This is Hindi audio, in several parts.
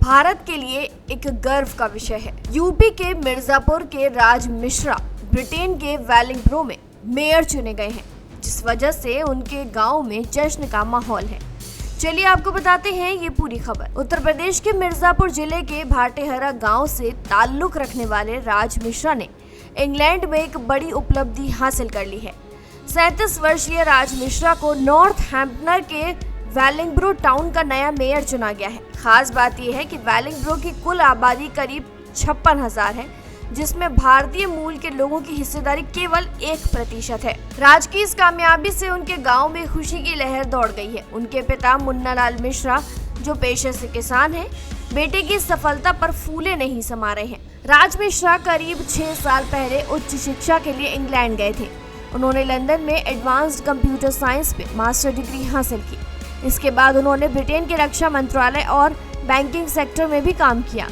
भारत के लिए एक गर्व का विषय है। यूपी के मिर्जापुर के राज मिश्रा ब्रिटेन के वेलिंगब्रो में मेयर चुने गए हैं, जिस वजह से उनके गांव में जश्न का माहौल है। चलिए आपको बताते हैं ये पूरी खबर। उत्तर प्रदेश के मिर्जापुर जिले के भाटेहरा गांव से ताल्लुक रखने वाले राज मिश्रा ने इंग्लैंड में एक बड़ी उपलब्धि हासिल कर ली है। 37 वर्षीय राज मिश्रा को नॉर्थहैम्पटन के वेलिंगब्रो टाउन का नया मेयर चुना गया है। खास बात यह है कि वेलिंगब्रो की कुल आबादी करीब 56,000 है, जिसमें भारतीय मूल के लोगों की हिस्सेदारी केवल 1% है। राज की इस कामयाबी से उनके गांव में खुशी की लहर दौड़ गई है। उनके पिता मुन्ना लाल मिश्रा, जो पेशे से किसान हैं, बेटे की सफलता पर फूले नहीं समा रहे हैं। राज मिश्रा करीब 6 साल पहले उच्च शिक्षा के लिए इंग्लैंड गए थे। उन्होंने लंदन में एडवांस्ड कंप्यूटर साइंस में मास्टर डिग्री हासिल की। इसके बाद उन्होंने ब्रिटेन के रक्षा मंत्रालय और बैंकिंग सेक्टर में भी काम किया।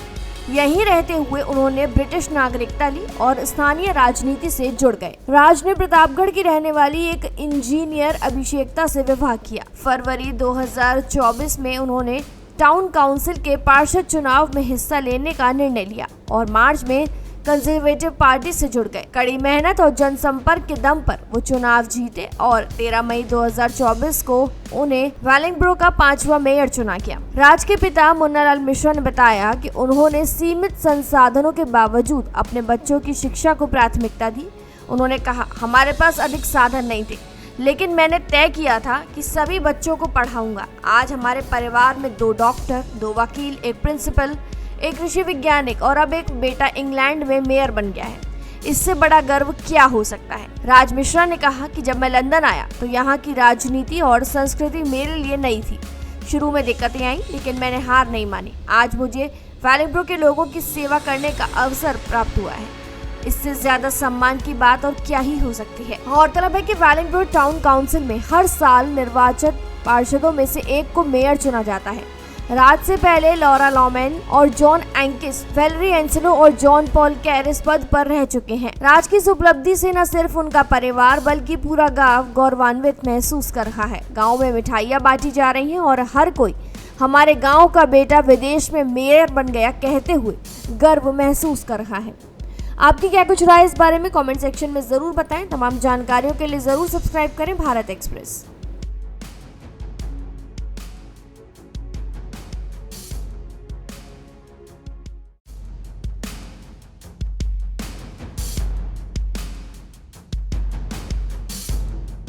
यहीं रहते हुए उन्होंने ब्रिटिश नागरिकता ली और स्थानीय राजनीति से जुड़ गए। राज ने प्रतापगढ़ की रहने वाली एक इंजीनियर अभिषेकता से विवाह किया। फरवरी 2024 में उन्होंने टाउन काउंसिल के पार्षद चुनाव में हिस्सा लेने का निर्णय लिया और मार्च में कंजर्वेटिव पार्टी से जुड़ गए। कड़ी मेहनत और जनसंपर्क के दम पर वो चुनाव जीते और 13 मई 2024 को उन्हें वेलिंगब्रो का 5वां मेयर चुना गया। राज के पिता मुन्ना लाल मिश्रा ने बताया कि उन्होंने सीमित संसाधनों के बावजूद अपने बच्चों की शिक्षा को प्राथमिकता दी। उन्होंने कहा, हमारे पास अधिक साधन नहीं थे, लेकिन मैंने तय किया था कि सभी बच्चों को पढ़ाऊंगा। आज हमारे परिवार में 2 डॉक्टर, 2 वकील, एक प्रिंसिपल, एक कृषि वैज्ञानिक और अब एक बेटा इंग्लैंड में मेयर बन गया है। इससे बड़ा गर्व क्या हो सकता है। राज मिश्रा ने कहा कि जब मैं लंदन आया तो यहाँ की राजनीति और संस्कृति मेरे लिए नई थी। शुरू में दिक्कतें आई, लेकिन मैंने हार नहीं मानी। आज मुझे वेलिंगब्रो के लोगों की सेवा करने का अवसर प्राप्त हुआ है। इससे ज्यादा सम्मान की बात और क्या ही हो सकती है। गौरतलब है कि वेलिंगब्रो टाउन काउंसिल में हर साल निर्वाचित पार्षदों में से एक को मेयर चुना जाता है। राज से पहले लॉरा लॉमेन और जॉन एंकिस, वेलेरी एंसेलो और जॉन पॉल कैरिस पद पर रह चुके हैं। राज की इस उपलब्धि से न सिर्फ उनका परिवार बल्कि पूरा गांव गौरवान्वित महसूस कर रहा है। गांव में मिठाइयां बांटी जा रही हैं और हर कोई हमारे गांव का बेटा विदेश में मेयर बन गया कहते हुए गर्व महसूस कर रहा है। आपकी क्या कुछ राय इस बारे में कमेंट सेक्शन में जरूर बताएं। तमाम जानकारियों के लिए जरूर सब्सक्राइब करें भारत एक्सप्रेस।